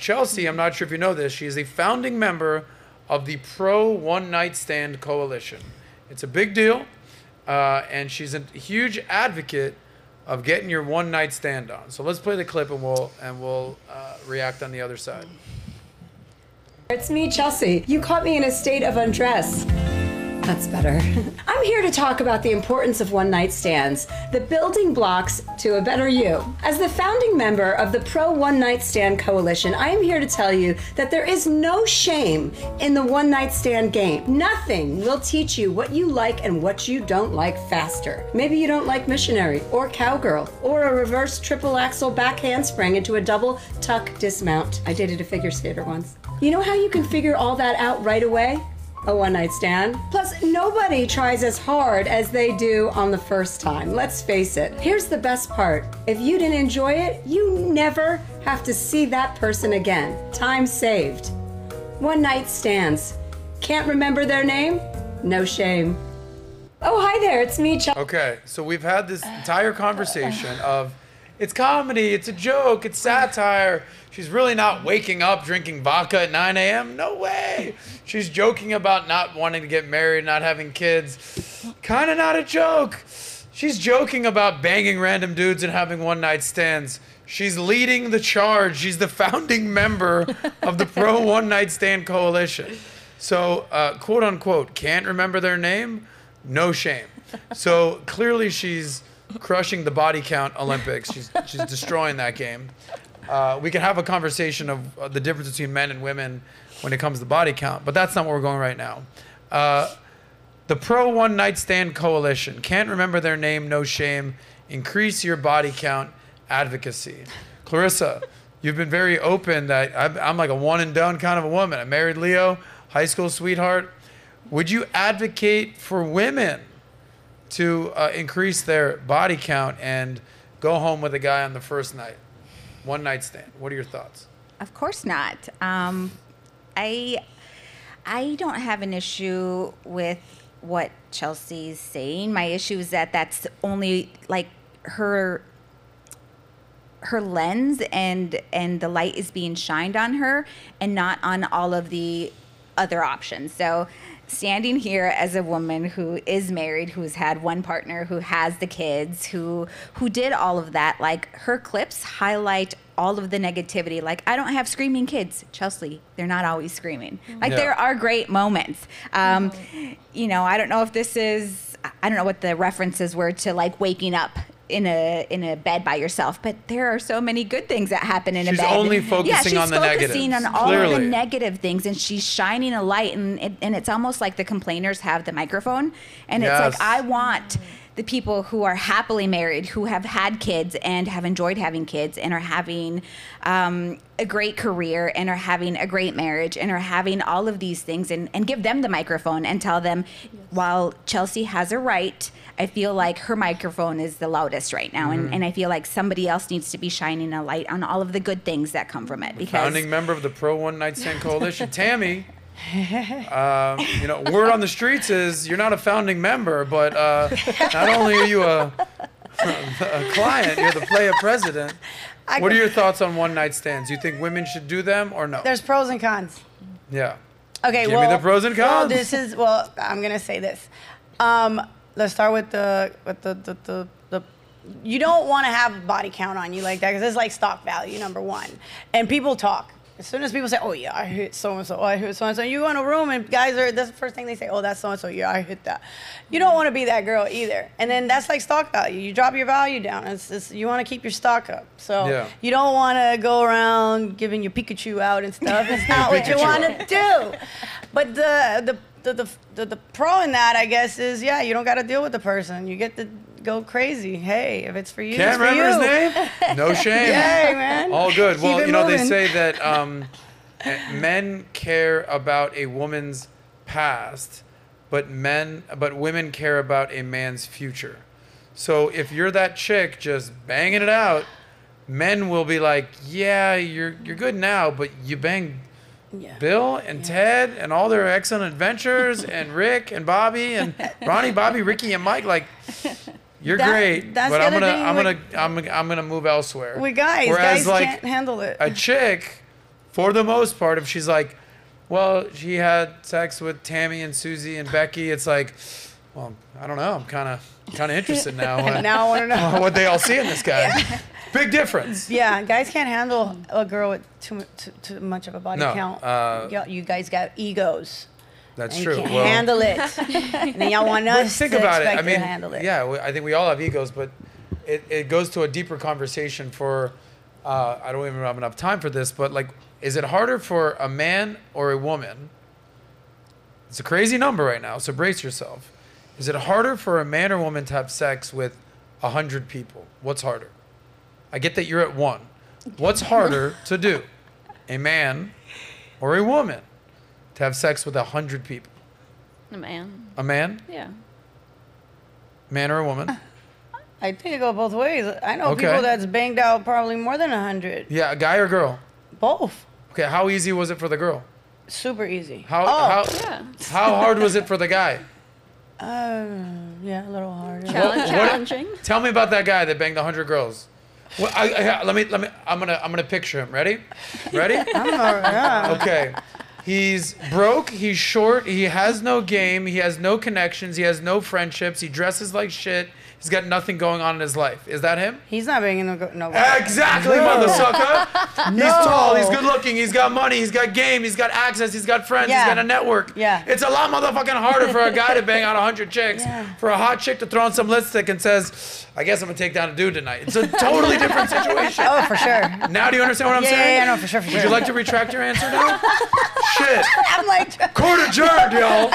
Chelsea, I'm not sure if you know this, she is a founding member of the Pro One Night Stand Coalition. It's a big deal, and she's a huge advocate of getting your one night stand on. So let's play the clip, and we'll react on the other side. It's me, Chelsea. You caught me in a state of undress. That's better. I'm here to talk about the importance of one-night stands, the building blocks to a better you. As the founding member of the Pro One-Night Stand Coalition, I am here to tell you that there is no shame in the one-night stand game. Nothing will teach you what you like and what you don't like faster. Maybe you don't like missionary or cowgirl or a reverse triple axel back handspring into a double tuck dismount. I dated a figure skater once. You know how you can figure all that out right away? A one-night stand. Plus, nobody tries as hard as they do on the first time. Let's face it. Here's the best part. If you didn't enjoy it, you never have to see that person again. Time saved. One-night stands. Can't remember their name? No shame. Oh, hi there. It's me, Okay, so we've had this entire conversation of it's comedy, it's a joke, it's satire. She's really not waking up drinking vodka at 9 a.m. No way. She's joking about not wanting to get married, not having kids. Kind of not a joke. She's joking about banging random dudes and having one-night stands. She's leading the charge. She's the founding member of the Pro One-Night Stand Coalition. So, quote unquote, can't remember their name? No shame. So clearly she's crushing the body count Olympics. She's destroying that game. We can have a conversation of the difference between men and women when it comes to body count, but that's not where we're going right now. The Pro One Night Stand Coalition. Can't remember their name, no shame. Increase your body count advocacy. Clarissa, you've been very open that I'm like a one and done kind of a woman. I married Leo, high school sweetheart. Would you advocate for women to increase their body count and go home with a guy on the first night? One night stand. What are your thoughts? Of course not. I don't have an issue with what Chelsea's saying. My issue is that that's only like her lens and the light is being shined on her and not on all of the other options. So standing here as a woman who is married, who's had one partner, who has the kids, who did all of that, like her clips highlight all of the negativity. Like, I don't have screaming kids. Chelsea, they're not always screaming. Like, there are great moments. You know, I don't know if this is, I don't know what the references were to like waking up in a bed by yourself, but there are so many good things that happen in a bed. She's only focusing on the negatives. She's focusing on all of the negative things, and she's shining a light, and it's almost like the complainers have the microphone, and it's like, I want the people who are happily married, who have had kids and have enjoyed having kids and are having a great career and are having a great marriage and are having all of these things, and give them the microphone and tell them, while Chelsea has a right, I feel like her microphone is the loudest right now, and I feel like somebody else needs to be shining a light on all of the good things that come from it. Because founding member of the Pro One Night Stand Coalition, Tammy. You know, word on the streets is you're not a founding member, but not only are you a client, you're the player president. What are your thoughts on one night stands? Do you think women should do them or no? There's pros and cons. Yeah. Okay. Give me the pros and cons. I'm gonna say this. Let's start with the you don't want to have body count on you like that, because it's like stock value, number one. And people talk. As soon as people say, oh yeah, I hit so-and-so, oh, I hit so-and-so, you go in a room and guys that's the first thing they say, oh, that's so-and-so, yeah, I hit that. You don't want to be that girl either. And then that's like stock value. You drop your value down. You want to keep your stock up. So you don't want to go around giving your Pikachu out and stuff. It's not what you want to do. But the pro in that, I guess, is, you don't got to deal with the person. You get to go crazy. Hey, if it's for you, can't remember his name? No shame. Yay, man. All good. Well, you know, they say that men care about a woman's past, but women care about a man's future. So if you're that chick just banging it out, men will be like, yeah, you're good now, but you banged Bill and Ted and all their excellent adventures and Rick and Bobby and Ronnie, Bobby, Ricky, and Mike. Like, you're great, but I'm gonna move elsewhere. Guys like, can't handle it. A chick for the most part, if she's like, well, she had sex with Tammy and Susie and Becky, it's like, well, I don't know. I'm kind of interested now. Now I want to know what they all see in this guy. Big difference. Yeah, guys can't handle a girl with too much of a body No, count. You guys got egos. That's and true. You can't handle it. And then y'all want us think to about expect it. I mean, to handle it. yeah, I think we all have egos, but it goes to a deeper conversation for, I don't even have enough time for this, but like, is it harder for a man or a woman? It's a crazy number right now, so brace yourself. Is it harder for a man or woman to have sex with 100 people? What's harder? I get that you're at 1. What's harder to do? A man or a woman to have sex with 100 people? A man. A man? Yeah. Man or a woman? I think it go both ways. I know Okay. people that's banged out probably more than 100. Yeah, a guy or girl? Both. Okay, how easy was it for the girl? Super easy. How Yeah. hard was it for the guy? Yeah, a little harder. Challenging. Tell me about that guy that banged 100 girls. Well, let me. I'm gonna picture him. Ready? Yeah. Okay. He's broke. He's short. He has no game. He has no connections. He has no friendships. He dresses like shit. He's got nothing going on in his life. Is that him? He's not banging no. Exactly, mother sucker. He's tall. He's good looking. He's got money. He's got game. He's got access. He's got friends. Yeah. He's got a network. Yeah. It's a lot motherfucking harder for a guy to bang out 100 chicks, Yeah. for a hot chick to throw on some lipstick and says, I guess I'm going to take down a dude tonight. It's a totally different situation. Oh, for sure. Now do you understand what I'm saying? Yeah, no, for sure. Would you like to retract your answer now? Shit. I'm like, Court adjourned, y'all.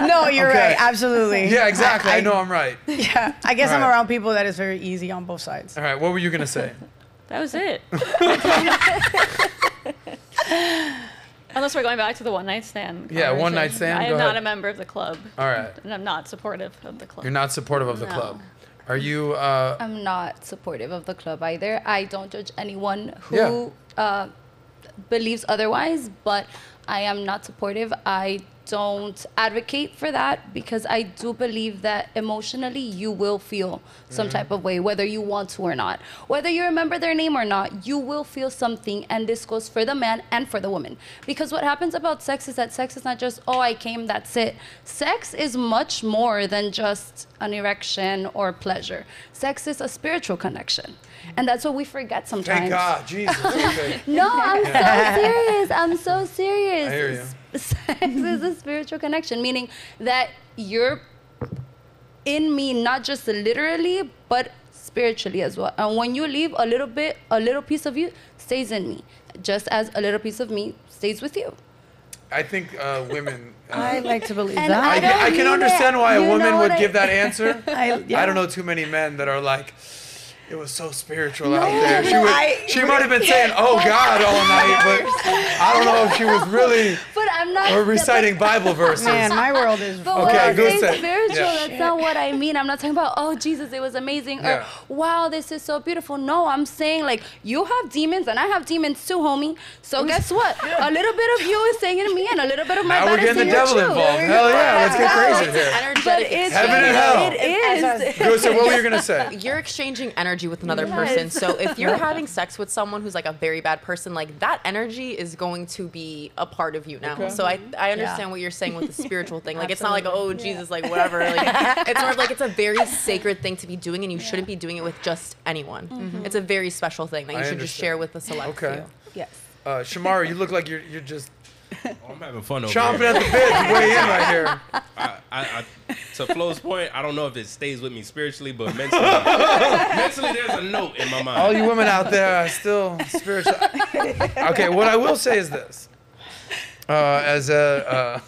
no, you're Okay. right. Absolutely. Yeah, exactly. I know I'm right. Yeah. I guess All I'm right. around people that is very easy on both sides. All right, what were you going to say? That was it. Unless we're going back to the one night stand. Yeah, one night conversation. stand, I go am not ahead. a member of the club. All right. And I'm not supportive of the club. You're not supportive of the No. club. Are you, I'm not supportive of the club either. I don't judge anyone who believes otherwise, but I am not supportive. I don't advocate for that because I do believe that emotionally you will feel some type of way, whether you want to or not. Whether you remember their name or not, you will feel something, and this goes for the man and for the woman. Because what happens about sex is that sex is not just, oh, I came, that's it. Sex is much more than just an erection or pleasure. Sex is a spiritual connection. And that's what we forget sometimes. thank God, Jesus. Okay. No, I'm so serious. I'm so serious. I hear you. Sex is a spiritual connection, meaning that you're in me, not just literally, but spiritually as well. And when you leave, a little piece of you stays in me, just as a little piece of me stays with you. I think women... I like to believe And that. I can understand why a You woman know would what give that answer. I I don't know too many men that are like, it was so spiritual out there. She might have been saying, oh God, all night, but I don't know if she was really But I'm not. or reciting Bible verses. Man, my world is. But Okay, when I Guste. say spiritual, Yeah. that's not what I mean. I'm not talking about, oh, Jesus, it was amazing, Yeah. or wow, this is so beautiful. No, I'm saying, like, you have demons, and I have demons too, homie. So guess what? A little bit of you is staying in me, and a little bit of my Now body we're is getting in the you, devil too. involved. Hell yeah, let's get crazy here. But Energetic. it's Heaven and hell. It is. Guste, what were you going to say? You're exchanging energy with another person. Yes. So if you're having sex with someone who's like a very bad person, like that energy is going to be a part of you now. Okay. So I understand what you're saying with the spiritual thing. Like it's not like, oh Jesus, like whatever. Like it's more of like it's a very sacred thing to be doing, and you shouldn't be doing it with just anyone. It's a very special thing that you I should just understand. share with a select Okay. few. Yes. Shamara, you look like you're just Oh, I'm having fun over chomping here. at the bit to weigh in right here. I, to Flo's point, I don't know if it stays with me spiritually, but mentally there's a note in my mind. All you women out there are still spiritual. Okay, what I will say is this. As a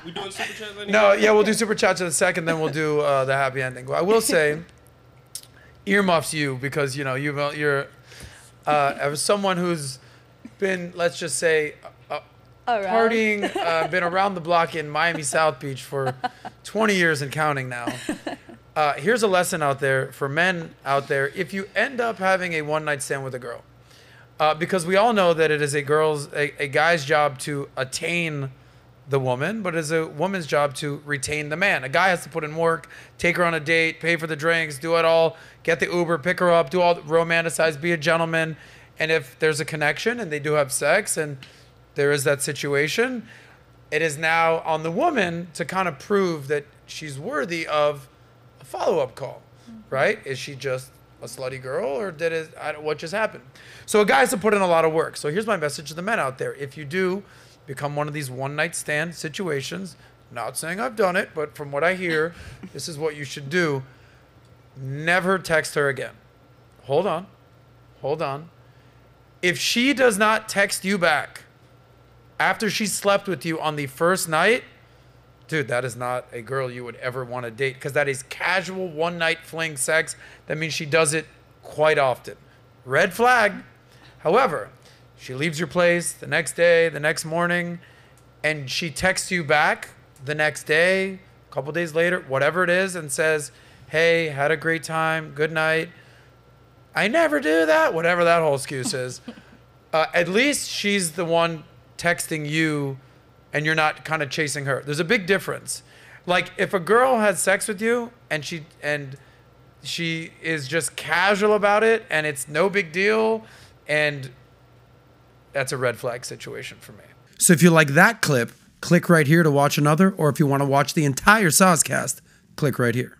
We doing super chats anymore? no, yeah, we'll do super chats in a second, then we'll do the happy ending. Well, I will say, earmuffs you because you know you're as someone who's been, let's just say, partying, been around the block in Miami South Beach for 20 years and counting now. Here's a lesson out there for men out there. If you end up having a one-night stand with a girl, because we all know that it is a guy's job to attain the woman, but it's a woman's job to retain the man. A guy has to put in work, take her on a date, pay for the drinks, do it all, get the Uber, pick her up, do all romanticize, be a gentleman. And if there's a connection and they do have sex and there is that situation, it is now on the woman to kind of prove that she's worthy of a follow-up call, right? Is she just a slutty girl, or what just happened? So a guy has to put in a lot of work. So here's my message to the men out there. If you do become one of these one-night stand situations, not saying I've done it, but from what I hear, this is what you should do. Never text her again. Hold on. If she does not text you back after she slept with you on the first night, dude, that is not a girl you would ever want to date, because that is casual one-night fling sex. That means she does it quite often. Red flag. However, she leaves your place the next day, the next morning, and she texts you back the next day, a couple days later, whatever it is, and says, hey, had a great time, good night. I never do that, whatever that whole excuse is. At least she's the one texting you and you're not kind of chasing her. There's a big difference. Like if a girl has sex with you and she is just casual about it and it's no big deal, and that's a red flag situation for me. So if you like that clip, click right here to watch another, or if you want to watch the entire SOSCAST, click right here.